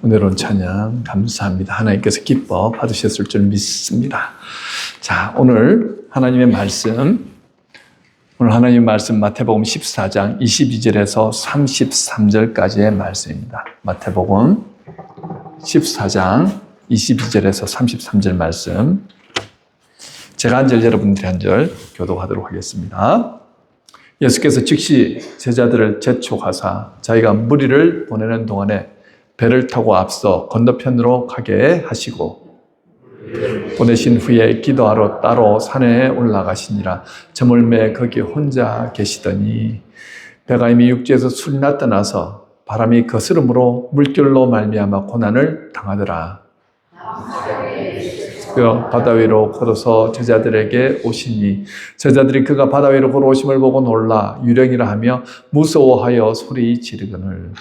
은혜로운 찬양 감사합니다. 하나님께서 기뻐 받으셨을 줄 믿습니다. 자, 오늘 하나님의 말씀 마태복음 14장 22절에서 33절까지의 말씀입니다. 마태복음 14장 22절에서 33절 말씀. 제가 한 절, 여러분들이 한 절 교독하도록 하겠습니다. 예수께서 즉시 제자들을 재촉하사 자기가 무리를 보내는 동안에 배를 타고 앞서 건너편으로 가게 하시고 보내신 후에 기도하러 따로 산에 올라가시니라. 저물매 거기 혼자 계시더니 배가 이미 육지에서 술이나 떠나서 바람이 거스름으로 물결로 말미암아 고난을 당하더라. 그 바다 위로 걸어서 제자들에게 오시니 제자들이 그가 바다 위로 걸어오심을 보고 놀라 유령이라 하며 무서워하여 소리 지르거늘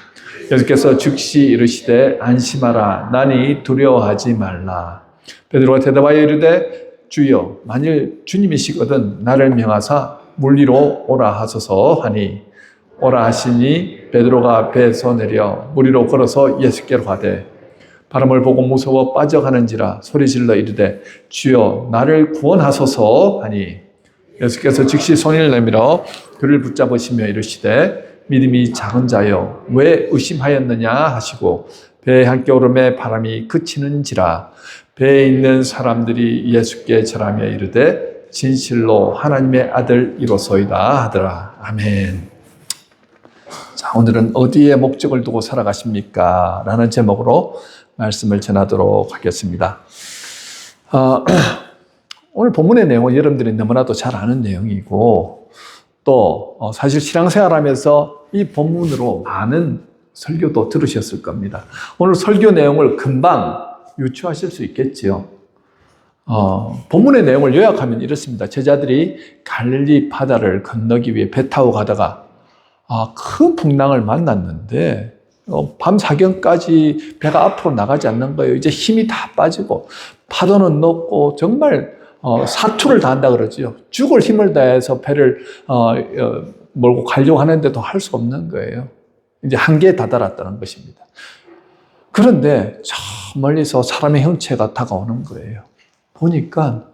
예수께서 즉시 이르시되 안심하라 나니 두려워하지 말라. 베드로가 대답하여 이르되 주여 만일 주님이시거든 나를 명하사 물 위로 오라 하소서 하니 오라 하시니 베드로가 배에서 내려 물 위로 걸어서 예수께로 가되 바람을 보고 무서워 빠져가는지라 소리질러 이르되 주여 나를 구원하소서 하니 예수께서 즉시 손을 내밀어 그를 붙잡으시며 이르시되 믿음이 작은 자여 왜 의심하였느냐 하시고 배에 함께 오름에 바람이 그치는지라. 배에 있는 사람들이 예수께 절하며 이르되 진실로 하나님의 아들이로소이다 하더라. 아멘. 자, 오늘은 어디에 목적을 두고 살아가십니까? 라는 제목으로 말씀을 전하도록 하겠습니다. 오늘 본문의 내용은 여러분들이 너무나도 잘 아는 내용이고 또 사실 신앙생활하면서 이 본문으로 많은 설교도 들으셨을 겁니다. 오늘 설교 내용을 금방 유추하실 수 있겠지요. 본문의 내용을 요약하면 이렇습니다. 제자들이 갈릴리 바다를 건너기 위해 배 타고 가다가 큰 풍랑을 만났는데 밤 사경까지 배가 앞으로 나가지 않는 거예요. 이제 힘이 다 빠지고 파도는 높고 정말 사투를 다한다 그러죠. 죽을 힘을 다해서 배를 몰고 가려고 하는데도 할 수 없는 거예요. 이제 한계에 다다랐다는 것입니다. 그런데 저 멀리서 사람의 형체가 다가오는 거예요. 보니까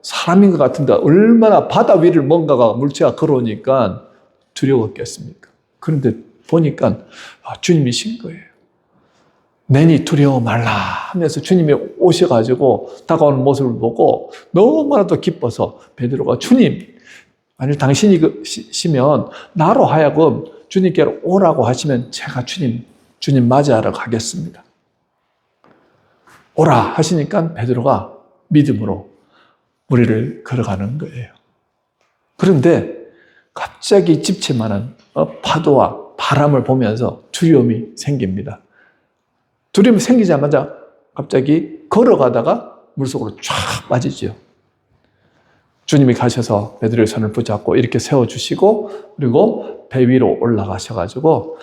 사람인 것 같은데 얼마나 바다 위를 뭔가가 물체가 걸어오니까 두려웠겠습니까? 그런데 보니까 주님이신 거예요. 내니 두려워 말라 하면서 주님이 오셔가지고 다가오는 모습을 보고 너무나도 기뻐서 베드로가 주님, 만일 당신이시면 나로 하여금 주님께로 오라고 하시면 제가 주님 맞이하러 가겠습니다. 오라 하시니까 베드로가 믿음으로 무리를 걸어가는 거예요. 그런데 갑자기 집채만한 파도와 바람을 보면서 두려움이 생깁니다. 두려움이 생기자마자 갑자기 걸어가다가 물속으로 쫙 빠지죠. 주님이 가셔서 베드로의 손을 붙잡고 이렇게 세워주시고 그리고 배 위로 올라가셔가지고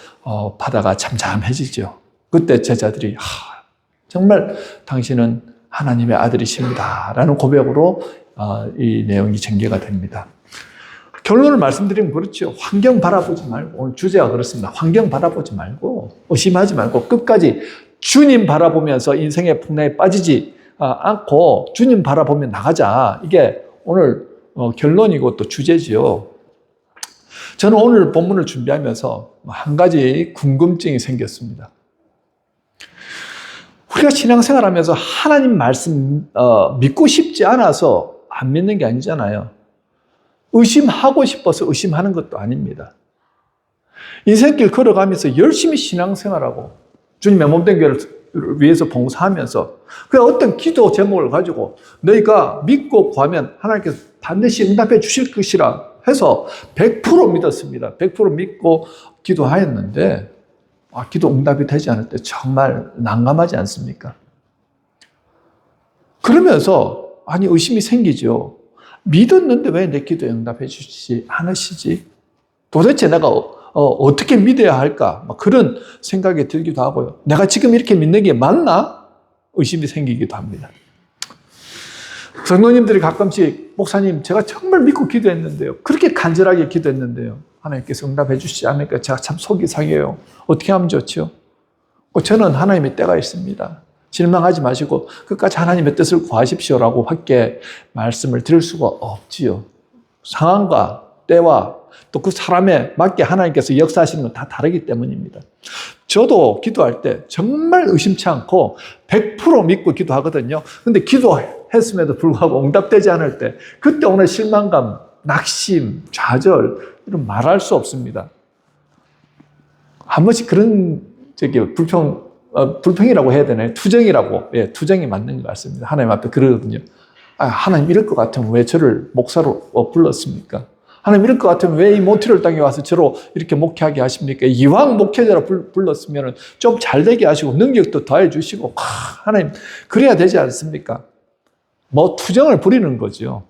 바다가 잠잠해지죠. 그때 제자들이 정말 당신은 하나님의 아들이십니다 라는 고백으로 이 내용이 전개가 됩니다. 결론을 말씀드리면 그렇죠. 환경 바라보지 말고, 오늘 주제가 그렇습니다. 환경 바라보지 말고 의심하지 말고 끝까지 주님 바라보면서 인생의 풍랑에 빠지지 않고 주님 바라보며 나가자. 이게 오늘 결론이고 또 주제지요. 저는 오늘 본문을 준비하면서 한 가지 궁금증이 생겼습니다. 우리가 신앙생활하면서 하나님 말씀 믿고 싶지 않아서 안 믿는 게 아니잖아요. 의심하고 싶어서 의심하는 것도 아닙니다. 인생길 걸어가면서 열심히 신앙생활하고 주님의 몸된 교회를 위해서 봉사하면서 그 어떤 기도 제목을 가지고 너희가 믿고 구하면 하나님께서 반드시 응답해 주실 것이라 해서 100% 믿었습니다. 100% 믿고 기도하였는데 기도 응답이 되지 않을 때 정말 난감하지 않습니까? 그러면서 의심이 생기죠. 믿었는데 왜 내 기도에 응답해 주시지 않으시지? 도대체 내가 어떻게 믿어야 할까? 그런 생각이 들기도 하고요. 내가 지금 이렇게 믿는 게 맞나? 의심이 생기기도 합니다. 성도님들이 가끔씩 목사님 제가 정말 믿고 기도했는데요. 그렇게 간절하게 기도했는데요. 하나님께서 응답해 주시지 않으니까 제가 참 속이 상해요. 어떻게 하면 좋죠? 저는 하나님의 때가 있습니다. 실망하지 마시고 끝까지 하나님의 뜻을 구하십시오라고 밖에 말씀을 드릴 수가 없지요. 상황과 때와 또 그 사람에 맞게 하나님께서 역사하시는 건 다 다르기 때문입니다. 저도 기도할 때 정말 의심치 않고 100% 믿고 기도하거든요. 근데 기도했음에도 불구하고 응답되지 않을 때 그때 오는 실망감, 낙심, 좌절 이런 말할 수 없습니다. 한 번씩 그런 불평이라고 해야 되나요? 투정이라고. 예, 투정이 맞는 것 같습니다. 하나님 앞에 그러거든요. 하나님 이럴 것 같으면 왜 저를 목사로 불렀습니까? 하나님 이럴 것 같으면 왜 이 몬트리올 땅에 와서 저로 이렇게 목회하게 하십니까? 이왕 목회자로 불렀으면 좀 잘되게 하시고 능력도 더해 주시고 하나님 그래야 되지 않습니까? 투정을 부리는 거죠.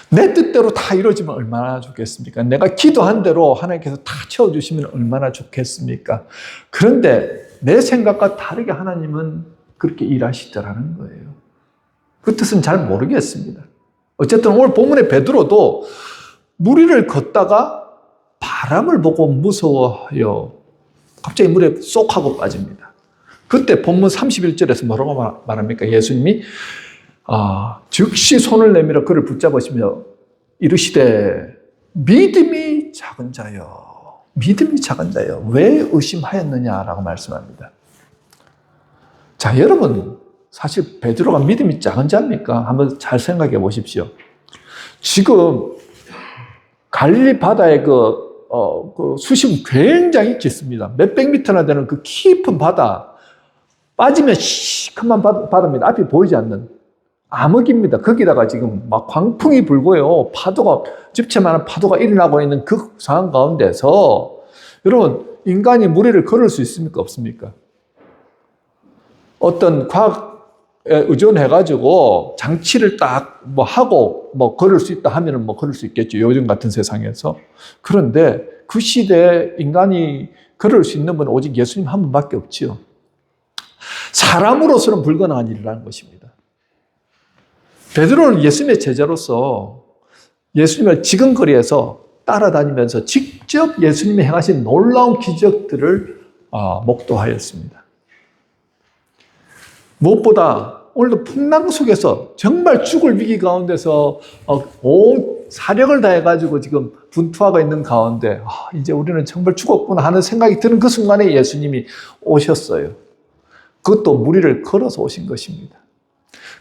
내 뜻대로 다 이루어지면 얼마나 좋겠습니까? 내가 기도한 대로 하나님께서 다 채워주시면 얼마나 좋겠습니까? 그런데 내 생각과 다르게 하나님은 그렇게 일하시더라는 거예요. 그 뜻은 잘 모르겠습니다. 어쨌든 오늘 본문의 베드로도 물 위를 걷다가 바람을 보고 무서워요. 갑자기 물에 쏙 하고 빠집니다. 그때 본문 31절에서 뭐라고 말합니까? 예수님이 즉시 손을 내밀어 그를 붙잡으시며 이르시되 믿음이 작은 자여, 믿음이 작은 자여, 왜 의심하였느냐라고 말씀합니다. 자, 여러분 사실 베드로가 믿음이 작은 자입니까? 한번 잘 생각해 보십시오. 지금 갈릴리 바다의 그 수심은 굉장히 깊습니다. 몇백 미터나 되는 그 깊은 바다, 빠지면 시커먼 바다입니다. 앞이 보이지 않는 암흑입니다. 거기다가 지금 막 광풍이 불고요. 파도가, 집채만한 파도가 일어나고 있는 그 상황 가운데서 여러분, 인간이 물 위를 걸을 수 있습니까? 없습니까? 어떤 과학에 의존해가지고 장치를 딱 하고 걸을 수 있다 하면은 걸을 수 있겠죠. 요즘 같은 세상에서. 그런데 그 시대에 인간이 걸을 수 있는 분은 오직 예수님 한 분밖에 없지요. 사람으로서는 불가능한 일이라는 것입니다. 베드로는 예수님의 제자로서 예수님을 지근거리에서 따라다니면서 직접 예수님이 행하신 놀라운 기적들을 목도하였습니다. 무엇보다 오늘도 풍랑 속에서 정말 죽을 위기 가운데서 온 사력을 다해가지고 지금 분투하고 있는 가운데 이제 우리는 정말 죽었구나 하는 생각이 드는 그 순간에 예수님이 오셨어요. 그것도 물 위를 걸어서 오신 것입니다.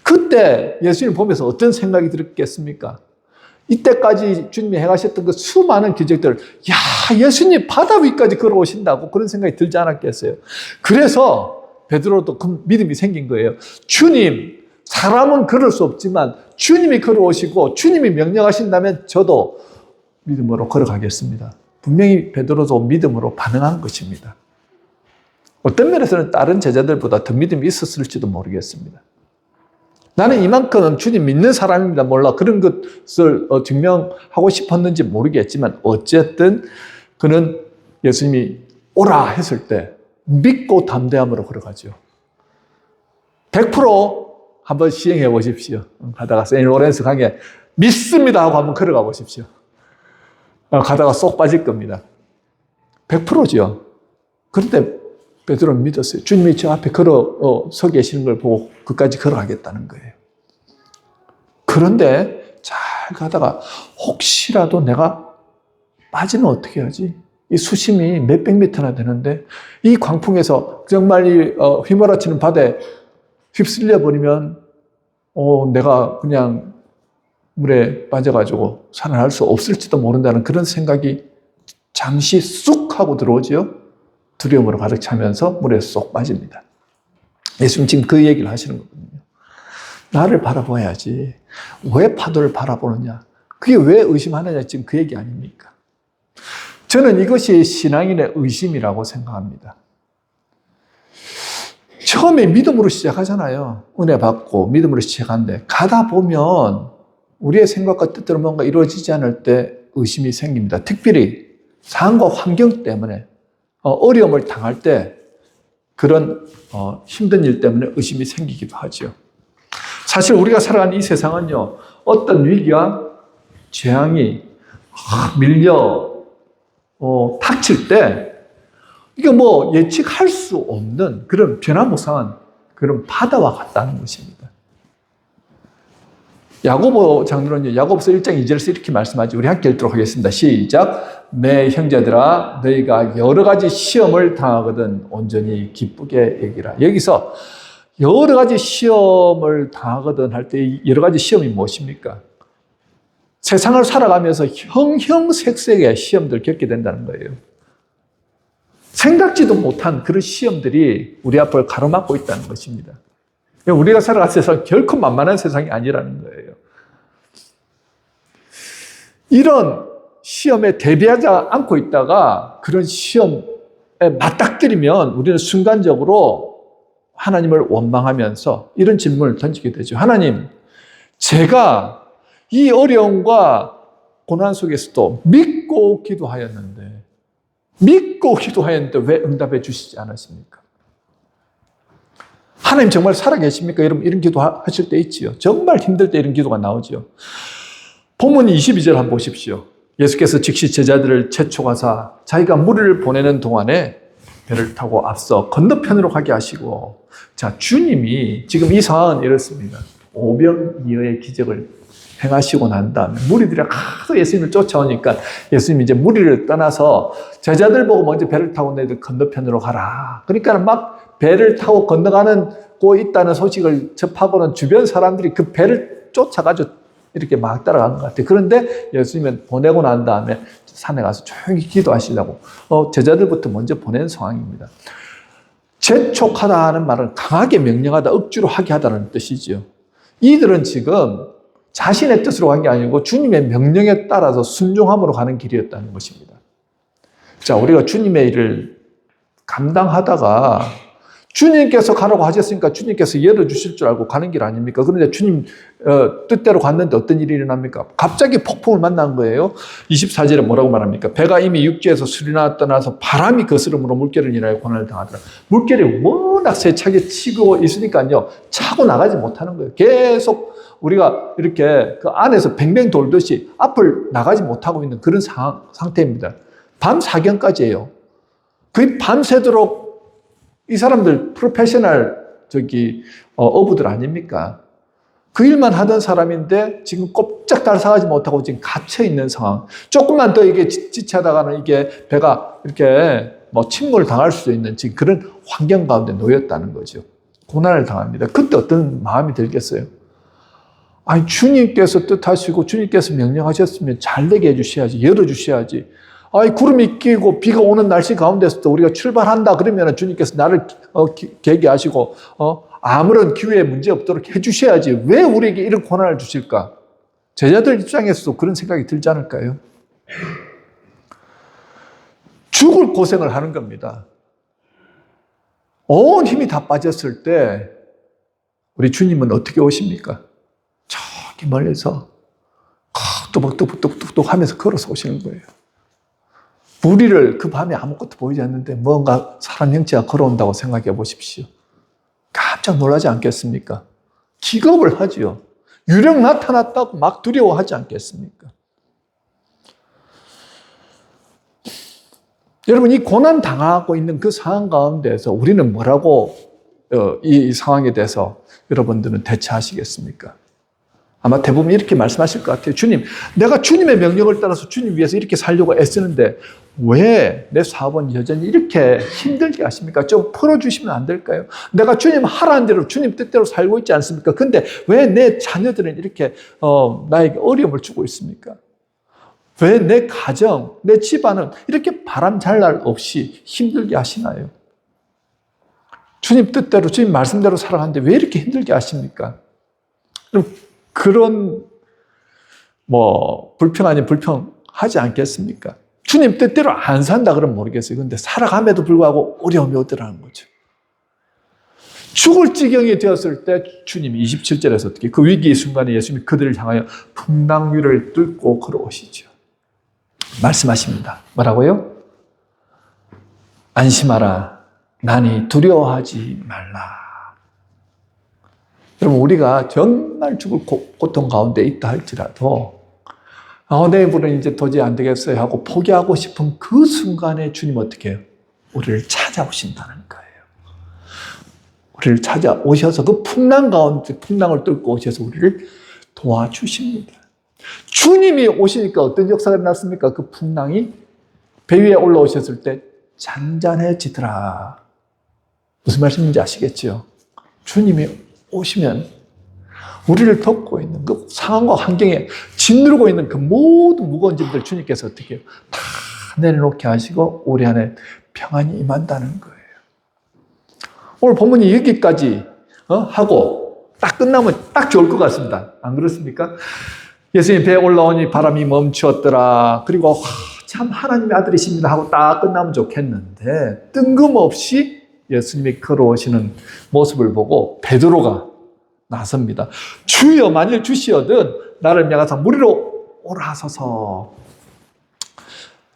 그때 예수님 보면서 어떤 생각이 들었겠습니까? 이때까지 주님이 행하셨던 그 수많은 기적들을 예수님 바다 위까지 걸어오신다고 그런 생각이 들지 않았겠어요? 그래서 베드로도 그 믿음이 생긴 거예요. 주님, 사람은 걸을 수 없지만 주님이 걸어오시고 주님이 명령하신다면 저도 믿음으로 걸어가겠습니다. 분명히 베드로도 믿음으로 반응한 것입니다. 어떤 면에서는 다른 제자들보다 더 믿음이 있었을지도 모르겠습니다. 나는 이만큼 주님 믿는 사람입니다. 몰라. 그런 것을 증명하고 싶었는지 모르겠지만 어쨌든 그는 예수님이 오라 했을 때 믿고 담대함으로 걸어가죠. 100% 한번 시행해 보십시오. 가다가 세인로렌스 강에 믿습니다 하고 한번 걸어가 보십시오. 가다가 쏙 빠질 겁니다. 100%죠. 그런데 베드로는 믿었어요. 주님이 저 앞에 서 계시는 걸 보고 그까지 걸어가겠다는 거예요. 그런데 잘 가다가 혹시라도 내가 빠지면 어떻게 하지? 이 수심이 몇백 미터나 되는데 이 광풍에서 정말 이 휘몰아치는 바다에 휩쓸려 버리면 내가 그냥 물에 빠져가지고 살아날 수 없을지도 모른다는 그런 생각이 잠시 쑥 하고 들어오죠. 두려움으로 가득 차면서 물에 쏙 빠집니다. 예수님 지금 그 얘기를 하시는 거거든요. 나를 바라봐야지. 왜 파도를 바라보느냐? 그게 왜 의심하느냐? 지금 그 얘기 아닙니까? 저는 이것이 신앙인의 의심이라고 생각합니다. 처음에 믿음으로 시작하잖아요. 은혜 받고 믿음으로 시작하는데 가다 보면 우리의 생각과 뜻대로 뭔가 이루어지지 않을 때 의심이 생깁니다. 특별히 상황과 환경 때문에 어려움을 당할 때 그런 힘든 일 때문에 의심이 생기기도 하죠. 사실 우리가 살아가는 이 세상은요, 어떤 위기와 재앙이 밀려 닥칠 때 이게 뭐 예측할 수 없는 그런 변화무쌍한 그런 바다와 같다는 것입니다. 야고보 장로는요, 야고보서 1장 2절에서 이렇게 말씀하죠. 우리 함께 읽도록 하겠습니다. 시작. 내 형제들아, 너희가 여러 가지 시험을 당하거든 온전히 기쁘게 여기라. 여기서 여러 가지 시험을 당하거든 할 때 여러 가지 시험이 무엇입니까? 세상을 살아가면서 형형색색의 시험들 겪게 된다는 거예요. 생각지도 못한 그런 시험들이 우리 앞을 가로막고 있다는 것입니다. 우리가 살아가는 세상은 결코 만만한 세상이 아니라는 거예요. 이런 시험에 대비하지 않고 있다가 그런 시험에 맞닥뜨리면 우리는 순간적으로 하나님을 원망하면서 이런 질문을 던지게 되죠. 하나님, 제가 이 어려움과 고난 속에서도 믿고 기도하였는데 왜 응답해 주시지 않았습니까? 하나님 정말 살아계십니까? 여러분 이런 기도 하실 때 있지요. 정말 힘들 때 이런 기도가 나오죠. 본문 22절 한번 보십시오. 예수께서 즉시 제자들을 재촉하사 자기가 무리를 보내는 동안에 배를 타고 앞서 건너편으로 가게 하시고, 자, 주님이 지금 이 상황은 이렇습니다. 오병이어의 기적을 행하시고 난 다음에 무리들이 하도 예수님을 쫓아오니까 예수님이 이제 무리를 떠나서 제자들 보고 먼저 배를 타고 너희들 건너편으로 가라. 그러니까 막 배를 타고 건너가고 있다는 소식을 접하고는 주변 사람들이 그 배를 쫓아가지고 이렇게 막 따라가는 것 같아요. 그런데 예수님은 보내고 난 다음에 산에 가서 조용히 기도하시려고 제자들부터 먼저 보낸 상황입니다. 재촉하다는 말은 강하게 명령하다, 억지로 하게 하다는 뜻이죠. 이들은 지금 자신의 뜻으로 간 게 아니고 주님의 명령에 따라서 순종함으로 가는 길이었다는 것입니다. 자, 우리가 주님의 일을 감당하다가 주님께서 가라고 하셨으니까 주님께서 열어주실 줄 알고 가는 길 아닙니까? 그런데 주님 뜻대로 갔는데 어떤 일이 일어납니까? 갑자기 폭풍을 만난 거예요. 24절에 뭐라고 말합니까? 배가 이미 육지에서 수리나 떠나서 바람이 거스름으로 물결을 인하여 고난을 당하더라. 물결이 워낙 세차게 치고 있으니까요, 차고 나가지 못하는 거예요. 계속 우리가 이렇게 그 안에서 뱅뱅 돌듯이 앞을 나가지 못하고 있는 그런 상태입니다. 밤 사경까지예요. 거의 밤새도록 이 사람들 프로페셔널 어부들 아닙니까? 그 일만 하던 사람인데 지금 꼼짝 달싹하지 못하고 지금 갇혀 있는 상황. 조금만 더 이게 지체하다가는 이게 배가 이렇게 뭐 침몰 당할 수도 있는 지금 그런 환경 가운데 놓였다는 거죠. 고난을 당합니다. 그때 어떤 마음이 들겠어요? 아니, 주님께서 뜻하시고 주님께서 명령하셨으면 잘 되게 해주셔야지, 열어주셔야지. 아이, 구름이 끼고 비가 오는 날씨 가운데서도 우리가 출발한다 그러면 주님께서 나를 계기하시고 아무런 기회에 문제 없도록 해주셔야지. 왜 우리에게 이런 고난을 주실까? 제자들 입장에서도 그런 생각이 들지 않을까요? 죽을 고생을 하는 겁니다. 온 힘이 다 빠졌을 때 우리 주님은 어떻게 오십니까? 저기 멀리서 뚝뚝뚝뚝뚝 하면서 걸어서 오시는 거예요. 무리를 그 밤에 아무것도 보이지 않는데 뭔가 사람 형체가 걸어온다고 생각해 보십시오. 깜짝 놀라지 않겠습니까? 기겁을 하지요. 유령 나타났다고 막 두려워하지 않겠습니까? 여러분, 이 고난 당하고 있는 그 상황 가운데서 우리는 뭐라고 이 상황에 대해서 여러분들은 대처하시겠습니까? 아마 대부분 이렇게 말씀하실 것 같아요. 주님, 내가 주님의 명령을 따라서 주님 위해서 이렇게 살려고 애쓰는데 왜 내 사업은 여전히 이렇게 힘들게 하십니까? 좀 풀어주시면 안 될까요? 내가 주님 하라는 대로 주님 뜻대로 살고 있지 않습니까? 근데 왜 내 자녀들은 이렇게 나에게 어려움을 주고 있습니까? 왜 내 가정, 내 집안은 이렇게 바람잘날 없이 힘들게 하시나요? 주님 뜻대로, 주님 말씀대로 살아가는데 왜 이렇게 힘들게 하십니까? 그런 불평 아닌 불평하지 않겠습니까? 주님 뜻대로 안 산다 그러면 모르겠어요. 그런데 살아감에도 불구하고 어려움이 오더라는 거죠. 죽을 지경이 되었을 때 주님이 27절에서 어떻게 그 위기의 순간에 예수님이 그들을 향하여 풍랑위를 뚫고 걸어오시죠. 말씀하십니다. 뭐라고요? 안심하라. 나니 두려워하지 말라. 여러분, 우리가 정말 죽을 고통 가운데 있다 할지라도 내일은 이제 도저히 안 되겠어요 하고 포기하고 싶은 그 순간에 주님 어떻게 해요? 우리를 찾아오신다는 거예요. 우리를 찾아오셔서 그 풍랑 가운데 풍랑을 뚫고 오셔서 우리를 도와주십니다. 주님이 오시니까 어떤 역사가 일어났습니까? 그 풍랑이 배 위에 올라오셨을 때 잔잔해지더라. 무슨 말씀인지 아시겠죠? 주님이 오시면 우리를 덮고 있는 그 상황과 환경에 짓누르고 있는 그 모든 무거운 짐들 주님께서 어떻게 해요? 다 내려놓게 하시고 우리 안에 평안이 임한다는 거예요. 오늘 본문이 여기까지 하고 딱 끝나면 딱 좋을 것 같습니다. 안 그렇습니까? 예수님 배에 올라오니 바람이 멈추었더라. 그리고 참 하나님의 아들이십니다 하고 딱 끝나면 좋겠는데 뜬금없이 예수님이 걸어오시는 모습을 보고 베드로가 나섭니다. 주여 만일 주시어든 나를 명하사 무리로 오라 하소서.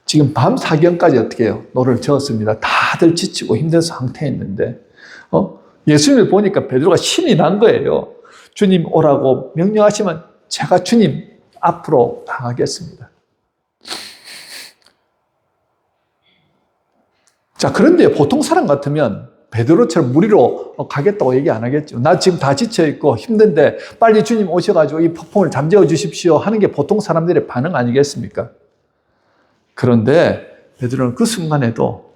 지금 밤 사경까지 어떻게 해요? 노를 저었습니다. 다들 지치고 힘든 상태에 있는데 예수님을 보니까 베드로가 신이 난 거예요. 주님 오라고 명령하시면 제가 주님 앞으로 나가겠습니다. 자, 그런데 보통 사람 같으면 베드로처럼 무리로 가겠다고 얘기 안 하겠죠. 나 지금 다 지쳐있고 힘든데 빨리 주님 오셔가지고 이 폭풍을 잠재워 주십시오 하는 게 보통 사람들의 반응 아니겠습니까? 그런데 베드로는 그 순간에도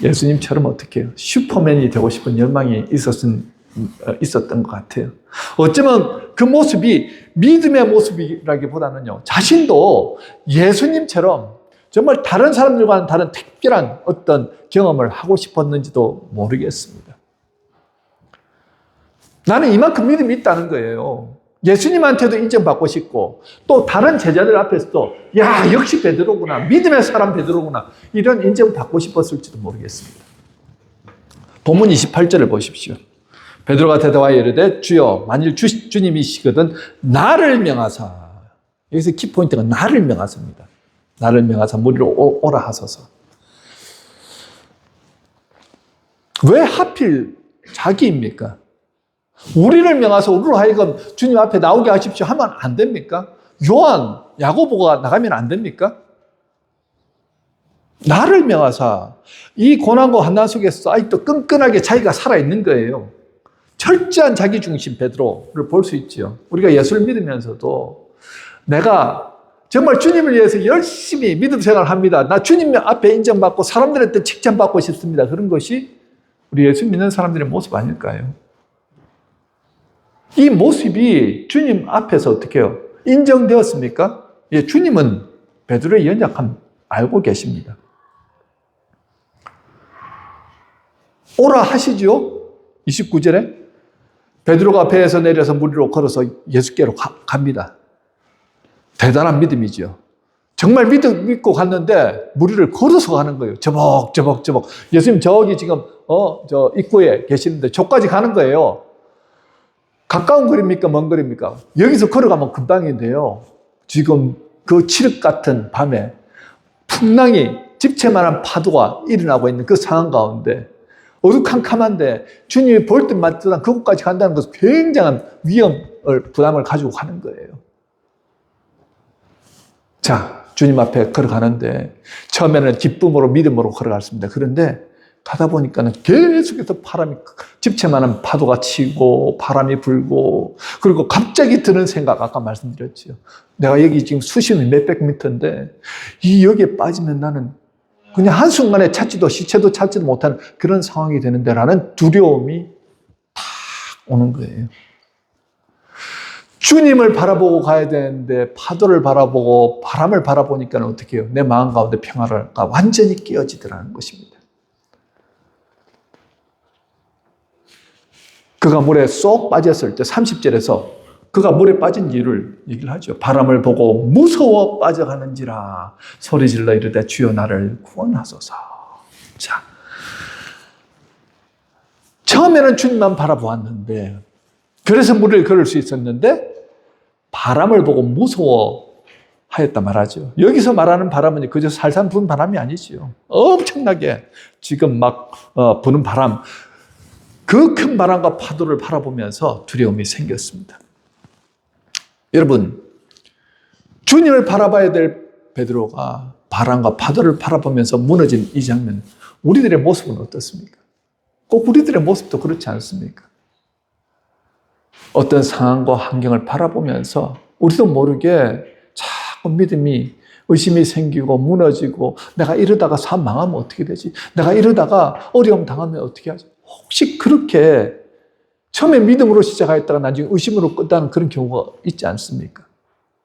예수님처럼 어떻게 해요? 슈퍼맨이 되고 싶은 열망이 있었던 것 같아요. 어쩌면 그 모습이 믿음의 모습이라기보다는요, 자신도 예수님처럼 정말 다른 사람들과는 다른 특별한 어떤 경험을 하고 싶었는지도 모르겠습니다. 나는 이만큼 믿음이 있다는 거예요. 예수님한테도 인정받고 싶고 또 다른 제자들 앞에서도 야 역시 베드로구나, 믿음의 사람 베드로구나, 이런 인정받고 싶었을지도 모르겠습니다. 본문 28절을 보십시오. 베드로가 대답하여 이르되 주여 만일 주님이시거든 나를 명하사. 여기서 키포인트가 나를 명하사입니다. 나를 명하사 무리로 오라 하소서. 왜 하필 자기입니까? 우리를 명하사 우리로 하여금 주님 앞에 나오게 하십시오 하면 안 됩니까? 요한, 야고보가 나가면 안 됩니까? 나를 명하사 이 고난과 환난 속에서 아직도 끈끈하게 자기가 살아있는 거예요. 철저한 자기중심 베드로를 볼 수 있죠. 우리가 예수를 믿으면서도 내가 정말 주님을 위해서 열심히 믿음 생활을 합니다. 나 주님 앞에 인정받고 사람들한테 칭찬받고 싶습니다. 그런 것이 우리 예수 믿는 사람들의 모습 아닐까요? 이 모습이 주님 앞에서 어떻게 해요? 인정되었습니까? 예, 주님은 베드로의 연약함 알고 계십니다. 오라 하시죠? 29절에 베드로가 배에서 내려서 무리로 걸어서 예수께로 갑니다. 대단한 믿음이죠. 정말 믿고 갔는데 무리를 걸어서 가는 거예요. 저벅. 예수님 저기 지금 저 입구에 계시는데 저까지 가는 거예요. 가까운 거리입니까? 먼 거리입니까? 여기서 걸어가면 금방인데요. 지금 그 칠흑 같은 밤에 풍랑이 집채만한 파도가 일어나고 있는 그 상황 가운데 어두캄캄한데 주님이 볼 듯만 듯한 그곳까지 간다는 것은 굉장한 부담을 가지고 가는 거예요. 자, 주님 앞에 걸어가는데 처음에는 기쁨으로 믿음으로 걸어갔습니다. 그런데 가다 보니까는 계속해서 집채만한 파도가 치고 바람이 불고 그리고 갑자기 드는 생각, 아까 말씀드렸죠. 내가 여기 지금 수심이 몇백 미터인데 여기에 빠지면 나는 그냥 한순간에 시체도 찾지도 못하는 그런 상황이 되는데 라는 두려움이 탁 오는 거예요. 주님을 바라보고 가야 되는데 파도를 바라보고 바람을 바라보니까 어떻게 해요? 내 마음 가운데 평화가 완전히 깨어지더라는 것입니다. 그가 물에 쏙 빠졌을 때 30절에서 그가 물에 빠진 이유를 얘기를 하죠. 바람을 보고 무서워 빠져가는지라 소리질러 이르되 주여 나를 구원하소서. 자, 처음에는 주님만 바라보았는데 그래서 물을 걸을 수 있었는데 바람을 보고 무서워하였다 말하죠. 여기서 말하는 바람은 그저 살살 부는 바람이 아니지요. 엄청나게 지금 막 부는 바람, 그 큰 바람과 파도를 바라보면서 두려움이 생겼습니다. 여러분, 주님을 바라봐야 될 베드로가 바람과 파도를 바라보면서 무너진 이 장면 우리들의 모습은 어떻습니까? 꼭 우리들의 모습도 그렇지 않습니까? 어떤 상황과 환경을 바라보면서 우리도 모르게 자꾸 믿음이, 의심이 생기고 무너지고, 내가 이러다가 삶 망하면 어떻게 되지? 내가 이러다가 어려움 당하면 어떻게 하지? 혹시 그렇게 처음에 믿음으로 시작했다가 나중에 의심으로 끝나는 그런 경우가 있지 않습니까?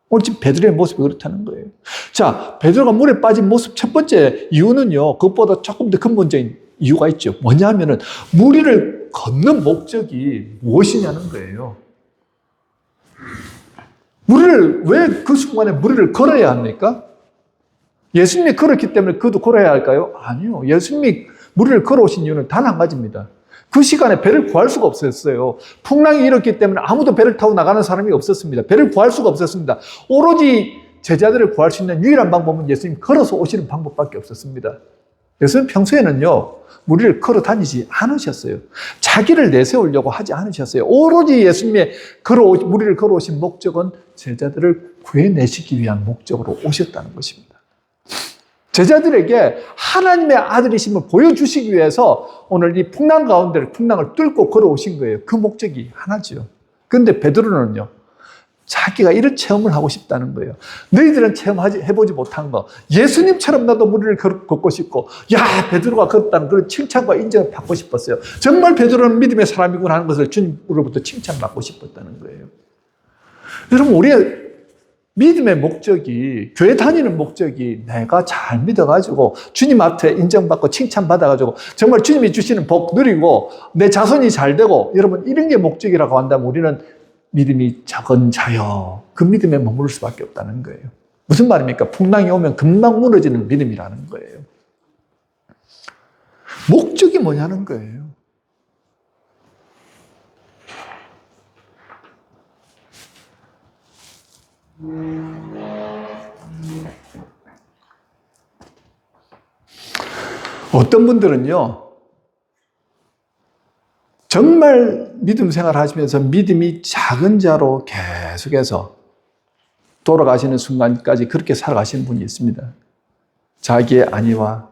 오늘 지금 베드로의 모습이 그렇다는 거예요. 자, 베드로가 물에 빠진 모습 첫 번째 이유는요, 그것보다 조금 더 근본적인 이유가 있죠. 뭐냐면은 무리를 걷는 목적이 무엇이냐는 거예요. 왜 그 순간에 무리를 걸어야 합니까? 예수님이 걸었기 때문에 그도 걸어야 할까요? 아니요. 예수님이 무리를 걸어오신 이유는 단 한 가지입니다. 그 시간에 배를 구할 수가 없었어요. 풍랑이 일었기 때문에 아무도 배를 타고 나가는 사람이 없었습니다. 배를 구할 수가 없었습니다. 오로지 제자들을 구할 수 있는 유일한 방법은 예수님 걸어서 오시는 방법밖에 없었습니다. 예수님 평소에는요, 무리를 걸어 다니지 않으셨어요. 자기를 내세우려고 하지 않으셨어요. 오로지 예수님의 무리를 걸어오신 목적은 제자들을 구해내시기 위한 목적으로 오셨다는 것입니다. 제자들에게 하나님의 아들이심을 보여주시기 위해서 오늘 이 풍랑을 뚫고 걸어오신 거예요. 그 목적이 하나죠. 그런데 베드로는요, 자기가 이런 체험을 하고 싶다는 거예요. 너희들은 해보지 못한 거. 예수님처럼 나도 무리를 걷고 싶고, 야, 베드로가 걷었다는 그런 칭찬과 인정을 받고 싶었어요. 정말 베드로는 믿음의 사람이구나 하는 것을 주님으로부터 칭찬받고 싶었다는 거예요. 여러분, 우리의 믿음의 목적이, 교회 다니는 목적이 내가 잘 믿어가지고 주님 앞에 인정받고 칭찬받아가지고 정말 주님이 주시는 복 누리고 내 자손이 잘 되고, 여러분, 이런 게 목적이라고 한다면 우리는 믿음이 적은 자여, 그 믿음에 머무를 수밖에 없다는 거예요. 무슨 말입니까? 풍랑이 오면 금방 무너지는 믿음이라는 거예요. 목적이 뭐냐는 거예요. 어떤 분들은요, 정말 믿음 생활 하시면서 믿음이 작은 자로 계속해서 돌아가시는 순간까지 그렇게 살아가시는 분이 있습니다. 자기의 안위와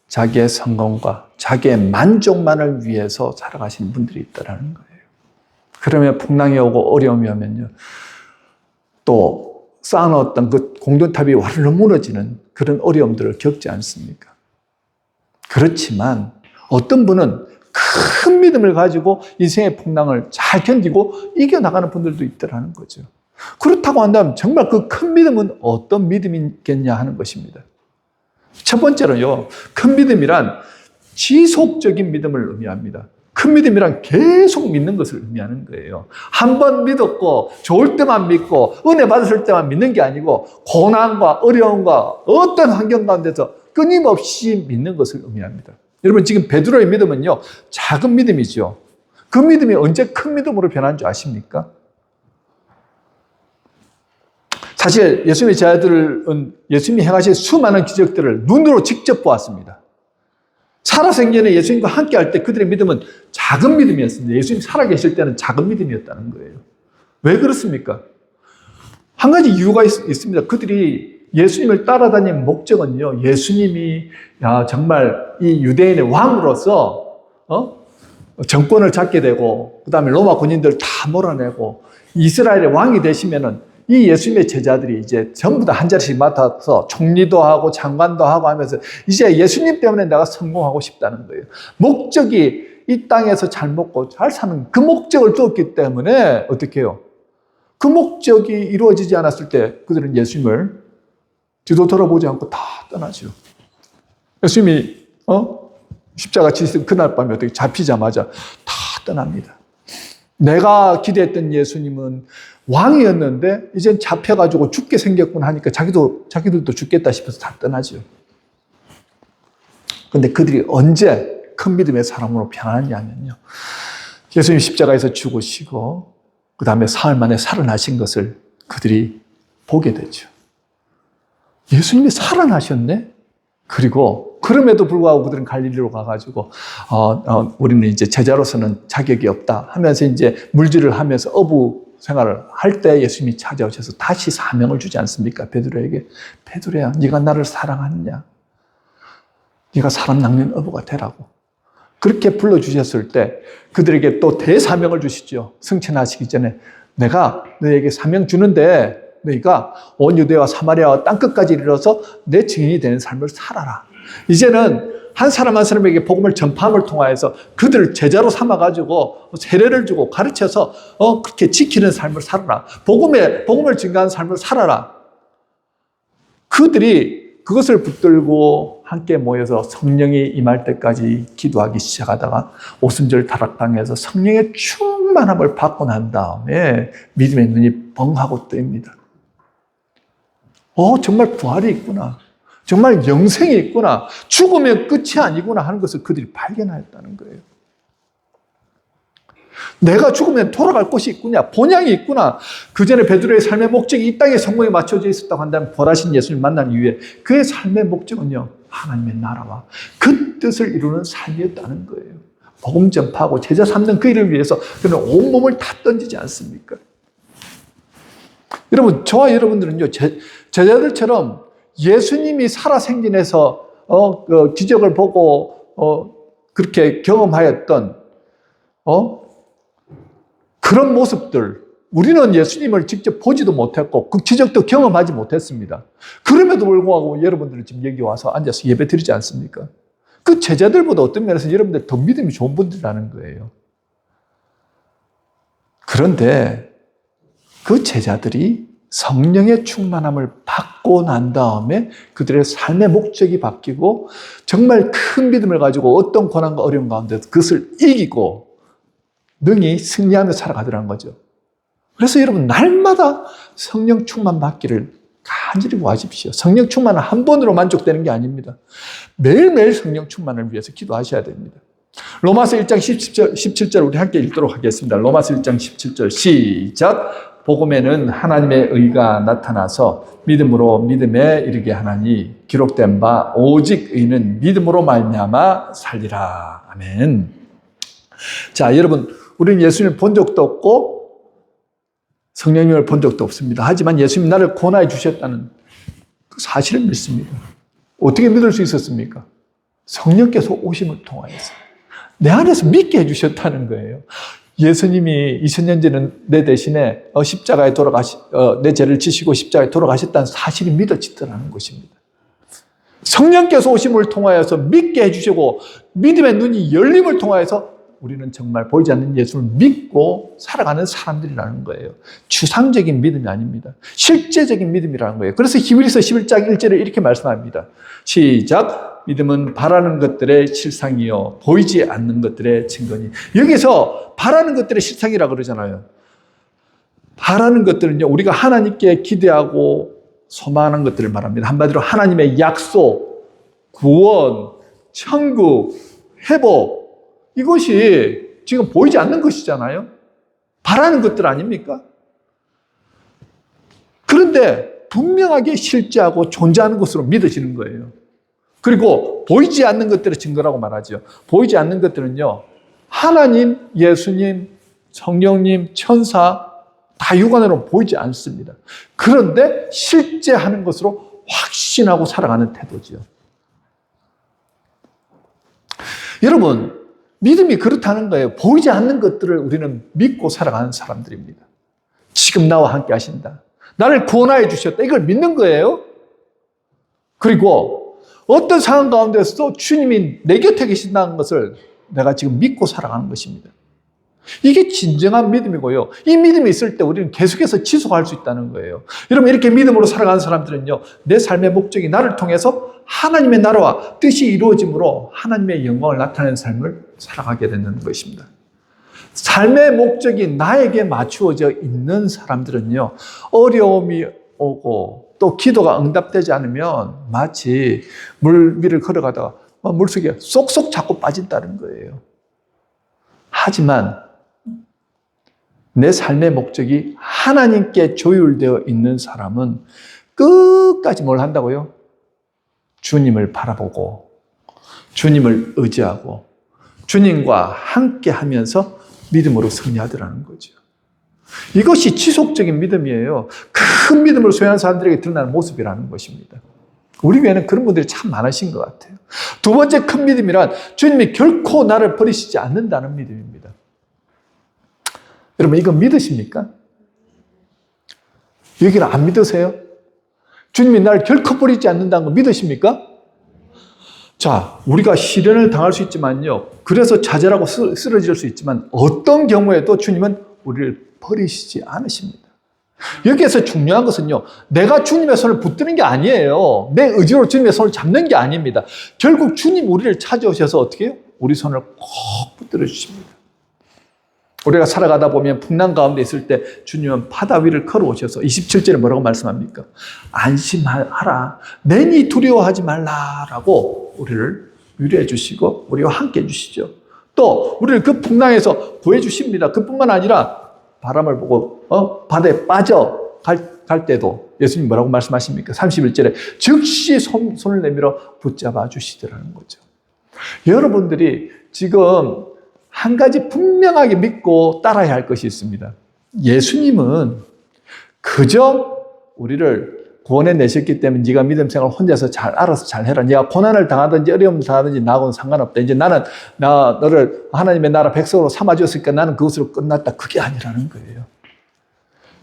자기의 성공과 자기의 만족만을 위해서 살아가시는 분들이 있다는 거예요. 그러면 풍랑이 오고 어려움이 오면요, 또 쌓아놓았던 그 공동탑이 와르르 무너지는 그런 어려움들을 겪지 않습니까? 그렇지만 어떤 분은 큰 믿음을 가지고 인생의 풍랑을 잘 견디고 이겨나가는 분들도 있더라는 거죠. 그렇다고 한다면 정말 그 큰 믿음은 어떤 믿음이겠냐 하는 것입니다. 첫 번째로요, 큰 믿음이란 지속적인 믿음을 의미합니다. 큰 믿음이란 계속 믿는 것을 의미하는 거예요. 한 번 믿었고 좋을 때만 믿고 은혜 받았을 때만 믿는 게 아니고 고난과 어려움과 어떤 환경 가운데서 끊임없이 믿는 것을 의미합니다. 여러분, 지금 베드로의 믿음은요, 작은 믿음이죠. 그 믿음이 언제 큰 믿음으로 변한 줄 아십니까? 사실 예수님의 제자들은 예수님이 행하신 수많은 기적들을 눈으로 직접 보았습니다. 살아생전에 예수님과 함께 할 때 그들의 믿음은 작은 믿음이었습니다. 예수님 살아계실 때는 작은 믿음이었다는 거예요. 왜 그렇습니까? 한 가지 이유가 있습니다. 그들이 예수님을 따라다니는 목적은요, 예수님이 정말 이 유대인의 왕으로서 정권을 잡게 되고, 그 다음에 로마 군인들 다 몰아내고 이스라엘의 왕이 되시면은 이 예수님의 제자들이 이제 전부 다 한 자리씩 맡아서 총리도 하고 장관도 하고 하면서 이제 예수님 때문에 내가 성공하고 싶다는 거예요. 목적이 이 땅에서 잘 먹고 잘 사는 그 목적을 두었기 때문에 어떻게 해요? 그 목적이 이루어지지 않았을 때 그들은 예수님을 뒤도 돌아보지 않고 다 떠나죠. 예수님이 십자가 지신 그날 밤에 어떻게 잡히자마자 다 떠납니다. 내가 기대했던 예수님은 왕이었는데 이젠 잡혀가지고 죽게 생겼구나 하니까 자기들도 죽겠다 싶어서 다 떠나죠. 그런데 그들이 언제 큰 믿음의 사람으로 변하냐면요, 예수님 십자가에서 죽으시고 그 다음에 사흘 만에 살아나신 것을 그들이 보게 되죠. 예수님이 살아나셨네? 그리고 그럼에도 불구하고 그들은 갈릴리로 가가지고 우리는 이제 제자로서는 자격이 없다 하면서 이제 물질을 하면서 어부 생활을 할 때 예수님이 찾아오셔서 다시 사명을 주지 않습니까? 베드로에게. 베드로야, 네가 나를 사랑하느냐? 네가 사람 낚는 어부가 되라고. 그렇게 불러주셨을 때 그들에게 또 대사명을 주시죠. 승천하시기 전에 내가 너에게 사명 주는데 너희가 온 유대와 사마리아와 땅끝까지 이르러서 내 증인이 되는 삶을 살아라. 이제는 한 사람 한 사람에게 복음을 전파함을 통하여서 그들을 제자로 삼아가지고 세례를 주고 가르쳐서 그렇게 지키는 삶을 살아라. 복음을 증가하는 삶을 살아라. 그들이 그것을 붙들고 함께 모여서 성령이 임할 때까지 기도하기 시작하다가 오순절 타락당해서 성령의 충만함을 받고 난 다음에 믿음의 눈이 뻥하고 뜨입니다. 정말 부활이 있구나. 정말 영생이 있구나. 죽으면 끝이 아니구나 하는 것을 그들이 발견하였다는 거예요. 내가 죽으면 돌아갈 곳이 있구나. 본향이 있구나. 그 전에 베드로의 삶의 목적이 이 땅에 성공에 맞춰져 있었다고 한다면 부활하신 예수를 만난 이후에 그의 삶의 목적은요, 하나님의 나라와 그 뜻을 이루는 삶이었다는 거예요. 복음 전파하고 제자 삼는 그 일을 위해서 그는 온몸을 다 던지지 않습니까? 여러분, 저와 여러분들은요, 제자들처럼 예수님이 살아생전에서 기적을 보고 그렇게 경험하였던 그런 모습들, 우리는 예수님을 직접 보지도 못했고 그 기적도 경험하지 못했습니다. 그럼에도 불구하고 여러분들은 지금 여기 와서 앉아서 예배 드리지 않습니까? 그 제자들보다 어떤 면에서 여러분들 더 믿음이 좋은 분들이라는 거예요. 그런데 그 제자들이 성령의 충만함을 받고 난 다음에 그들의 삶의 목적이 바뀌고 정말 큰 믿음을 가지고 어떤 고난과 어려움 가운데서 그것을 이기고 능히 승리하며 살아가더라는 거죠. 그래서 여러분, 날마다 성령 충만 받기를 간절히 구하십시오. 성령 충만은 한 번으로 만족되는 게 아닙니다. 매일매일 성령 충만을 위해서 기도하셔야 됩니다. 로마서 1장 17절 우리 함께 읽도록 하겠습니다. 로마서 1장 17절 시작. 복음에는 하나님의 의가 나타나서 믿음으로 믿음에 이르게 하나니 기록된 바 오직 의는 믿음으로 말미암아 살리라. 아멘. 자, 여러분, 우리는 예수님을 본 적도 없고 성령님을 본 적도 없습니다. 하지만 예수님 나를 구원하여 주셨다는 그 사실을 믿습니다. 어떻게 믿을 수 있었습니까? 성령께서 오심을 통하여서 내 안에서 믿게 해주셨다는 거예요. 예수님이 2000년 전에 내 대신에 십자가에 내 죄를 지시고 십자가에 돌아가셨다는 사실이 믿어지더라는 것입니다. 성령께서 오심을 통하여서 믿게 해주시고 믿음의 눈이 열림을 통하여서 우리는 정말 보이지 않는 예수를 믿고 살아가는 사람들이라는 거예요. 추상적인 믿음이 아닙니다. 실제적인 믿음이라는 거예요. 그래서 히브리서 11장 1절에 이렇게 말씀합니다. 시작. 믿음은 바라는 것들의 실상이요 보이지 않는 것들의 증거니. 여기서 바라는 것들의 실상이라고 그러잖아요. 바라는 것들은요, 우리가 하나님께 기대하고 소망하는 것들을 말합니다. 한마디로 하나님의 약속, 구원, 천국, 회복, 이것이 지금 보이지 않는 것이잖아요. 바라는 것들 아닙니까? 그런데 분명하게 실제하고 존재하는 것으로 믿어지는 거예요. 그리고 보이지 않는 것들의 증거라고 말하죠. 보이지 않는 것들은요, 하나님, 예수님, 성령님, 천사 다 육안으로 보이지 않습니다. 그런데 실제 하는 것으로 확신하고 살아가는 태도죠. 여러분, 믿음이 그렇다는 거예요. 보이지 않는 것들을 우리는 믿고 살아가는 사람들입니다. 지금 나와 함께 하신다. 나를 구원하여 주셨다. 이걸 믿는 거예요. 그리고 어떤 상황 가운데서도 주님이 내 곁에 계신다는 것을 내가 지금 믿고 살아가는 것입니다. 이게 진정한 믿음이고요. 이 믿음이 있을 때 우리는 계속해서 지속할 수 있다는 거예요. 여러분, 이렇게 믿음으로 살아가는 사람들은요, 내 삶의 목적이 나를 통해서 하나님의 나라와 뜻이 이루어짐으로 하나님의 영광을 나타내는 삶을 살아가게 되는 것입니다. 삶의 목적이 나에게 맞추어져 있는 사람들은요, 어려움이 오고 또 기도가 응답되지 않으면 마치 물 위를 걸어가다가 물속에 쏙쏙 자꾸 빠진다는 거예요. 하지만 내 삶의 목적이 하나님께 조율되어 있는 사람은 끝까지 뭘 한다고요? 주님을 바라보고 주님을 의지하고 주님과 함께 하면서 믿음으로 승리하더라는 거죠. 이것이 지속적인 믿음이에요. 큰 믿음을 소유한 사람들에게 드러나는 모습이라는 것입니다. 우리 교회는 그런 분들이 참 많으신 것 같아요. 두 번째 큰 믿음이란 주님이 결코 나를 버리시지 않는다는 믿음입니다. 여러분, 이거 믿으십니까? 여기는 안 믿으세요? 주님이 나를 결코 버리지 않는다는 거 믿으십니까? 자, 우리가 시련을 당할 수 있지만요. 그래서 좌절하고 쓰러질 수 있지만 어떤 경우에도 주님은 우리를 버리시지 않으십니다. 여기에서 중요한 것은요. 내가 주님의 손을 붙드는 게 아니에요. 내 의지로 주님의 손을 잡는 게 아닙니다. 결국 주님 우리를 찾아오셔서 어떻게 해요? 우리 손을 꼭 붙들어 주십니다. 우리가 살아가다 보면 풍랑 가운데 있을 때 주님은 바다 위를 걸어오셔서 27절에 뭐라고 말씀합니까? 안심하라. 내니 두려워하지 말라라고 우리를 위로해 주시고 우리와 함께 해 주시죠. 또 우리를 그 풍랑에서 구해 주십니다. 그뿐만 아니라 바람을 보고 바다에 빠져 갈 때도 예수님 뭐라고 말씀하십니까? 31절에 즉시 손을 내밀어 붙잡아 주시더라는 거죠. 여러분들이 지금 한 가지 분명하게 믿고 따라야 할 것이 있습니다. 예수님은 그저 우리를 구원해 내셨기 때문에 네가 믿음 생활 혼자서 잘 알아서 잘 해라. 네가 고난을 당하든지 어려움을 당하든지 나하고는 상관없다. 이제 나는 너를 하나님의 나라 백성으로 삼아주었으니까 나는 그것으로 끝났다. 그게 아니라는 거예요.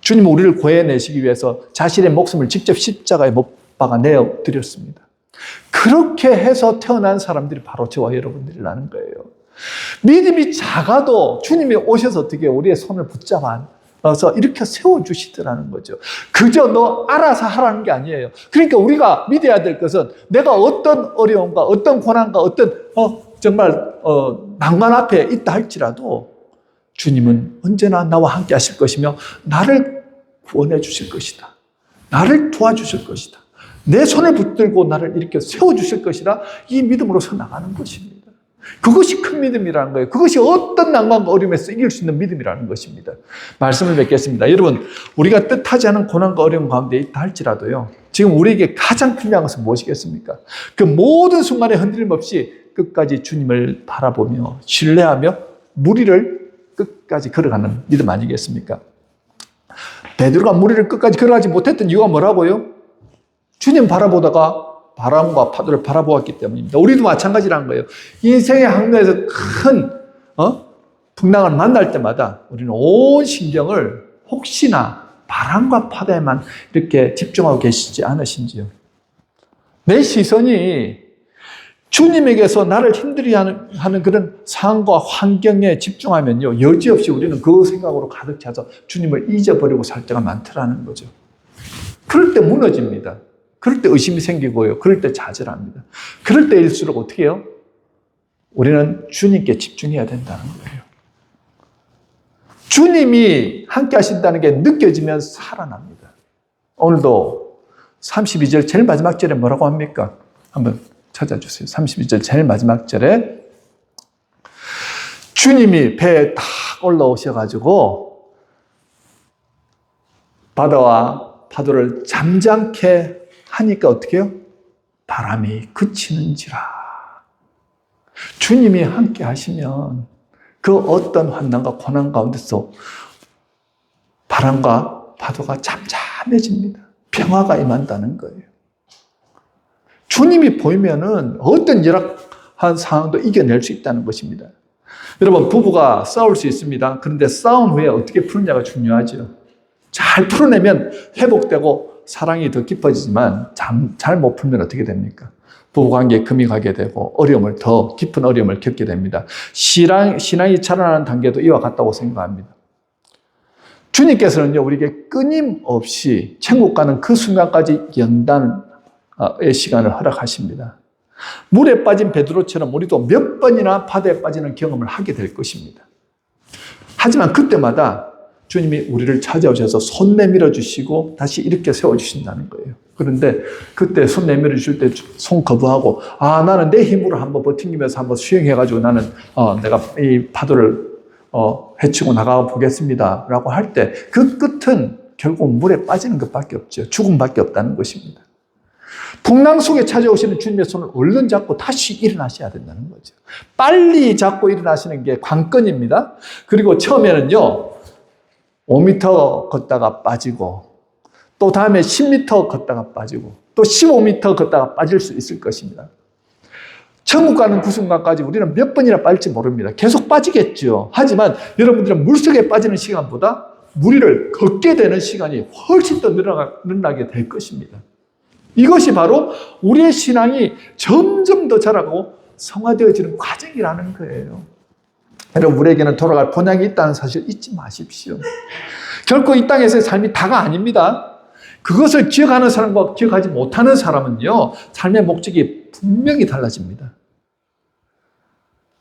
주님은 우리를 구해내시기 위해서 자신의 목숨을 직접 십자가에 못 박아 내어 드렸습니다. 그렇게 해서 태어난 사람들이 바로 저와 여러분들이라는 거예요. 믿음이 작아도 주님이 오셔서 어떻게 우리의 손을 붙잡아서 이렇게 세워주시더라는 거죠. 그저 너 알아서 하라는 게 아니에요. 그러니까 우리가 믿어야 될 것은 내가 어떤 어려움과 어떤 고난과 어떤 정말 난관 앞에 있다 할지라도 주님은 언제나 나와 함께 하실 것이며 나를 구원해 주실 것이다. 나를 도와주실 것이다. 내 손을 붙들고 나를 이렇게 세워주실 것이라 이 믿음으로서 나가는 것입니다. 그것이 큰 믿음이라는 거예요. 그것이 어떤 난관과 어려움에서 이길 수 있는 믿음이라는 것입니다. 말씀을 맺겠습니다. 여러분, 우리가 뜻하지 않은 고난과 어려움 가운데 있다 할지라도요. 지금 우리에게 가장 중요한 것은 무엇이겠습니까? 그 모든 순간에 흔들림 없이 끝까지 주님을 바라보며 신뢰하며 무리를 끝까지 걸어가는 믿음 아니겠습니까? 베드로가 무리를 끝까지 걸어가지 못했던 이유가 뭐라고요? 주님 바라보다가 바람과 파도를 바라보았기 때문입니다. 우리도 마찬가지라는 거예요. 인생의 항로에서 큰 풍랑을 만날 때마다 우리는 온 신경을 혹시나 바람과 파도에만 이렇게 집중하고 계시지 않으신지요? 내 시선이 주님에게서 나를 힘들게 하는 그런 상황과 환경에 집중하면요, 여지없이 우리는 그 생각으로 가득 차서 주님을 잊어버리고 살 때가 많더라는 거죠. 그럴 때 무너집니다. 그럴 때 의심이 생기고요. 그럴 때 좌절합니다. 그럴 때일수록 어떻게 해요? 우리는 주님께 집중해야 된다는 거예요. 주님이 함께 하신다는 게 느껴지면 살아납니다. 오늘도 32절 제일 마지막 절에 뭐라고 합니까? 한번 찾아주세요. 32절 제일 마지막 절에 주님이 배에 딱 올라오셔가지고 바다와 파도를 잠잠케 하니까 어떻게 해요? 바람이 그치는지라. 주님이 함께 하시면 그 어떤 환난과 고난 가운데서 바람과 파도가 잠잠해집니다. 평화가 임한다는 거예요. 주님이 보이면은 어떤 열악한 상황도 이겨낼 수 있다는 것입니다. 여러분, 부부가 싸울 수 있습니다. 그런데 싸운 후에 어떻게 푸느냐가 중요하죠. 잘 풀어내면 회복되고 사랑이 더 깊어지지만 잘 못 풀면 어떻게 됩니까? 부부관계에 금이 가게 되고 더 깊은 어려움을 겪게 됩니다. 신앙이 자라나는 단계도 이와 같다고 생각합니다. 주님께서는요, 우리에게 끊임없이 천국 가는 그 순간까지 연단의 시간을 허락하십니다. 물에 빠진 베드로처럼 우리도 몇 번이나 바다에 빠지는 경험을 하게 될 것입니다. 하지만 그때마다 주님이 우리를 찾아오셔서 손 내밀어 주시고 다시 이렇게 세워주신다는 거예요. 그런데 그때 손 내밀어 주실 때 손 거부하고 나는 내 힘으로 한번 버티면서 한번 수영해가지고 나는 내가 이 파도를 헤치고 나가 보겠습니다 라고 할 때 그 끝은 결국 물에 빠지는 것밖에 없죠. 죽음밖에 없다는 것입니다. 풍랑 속에 찾아오시는 주님의 손을 얼른 잡고 다시 일어나셔야 된다는 거죠. 빨리 잡고 일어나시는 게 관건입니다. 그리고 처음에는요 5m 걷다가 빠지고 또 다음에 10m 걷다가 빠지고 또 15m 걷다가 빠질 수 있을 것입니다. 천국 가는 그 순간까지 우리는 몇 번이나 빠질지 모릅니다. 계속 빠지겠죠. 하지만 여러분들은 물속에 빠지는 시간보다 물 위를 걷게 되는 시간이 훨씬 더 늘어나게 될 것입니다. 이것이 바로 우리의 신앙이 점점 더 자라고 성화되어지는 과정이라는 거예요. 여러분, 우리에게는 돌아갈 본향이 있다는 사실 잊지 마십시오. 결코 이 땅에서의 삶이 다가 아닙니다. 그것을 기억하는 사람과 기억하지 못하는 사람은요, 삶의 목적이 분명히 달라집니다.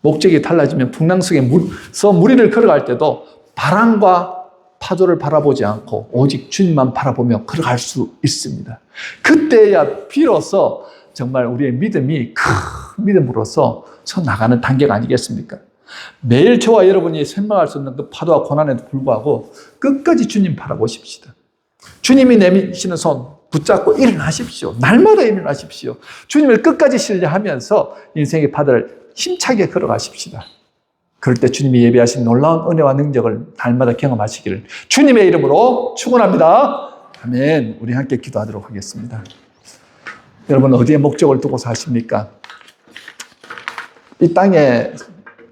목적이 달라지면 풍랑 속에서 무리를 걸어갈 때도 바람과 파도를 바라보지 않고 오직 주님만 바라보며 걸어갈 수 있습니다. 그때야 비로소 정말 우리의 믿음이 큰 믿음으로서 서 나가는 단계가 아니겠습니까? 매일 저와 여러분이 생각할 수 없는 그 파도와 고난에도 불구하고 끝까지 주님 바라보십시다. 주님이 내미시는 손 붙잡고 일어나십시오. 날마다 일어나십시오. 주님을 끝까지 신뢰하면서 인생의 바다를 힘차게 걸어가십시다. 그럴 때 주님이 예비하신 놀라운 은혜와 능력을 날마다 경험하시기를 주님의 이름으로 축원합니다. 아멘. 우리 함께 기도하도록 하겠습니다. 여러분, 어디에 목적을 두고 사십니까? 이 땅에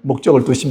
목적을 두십니까?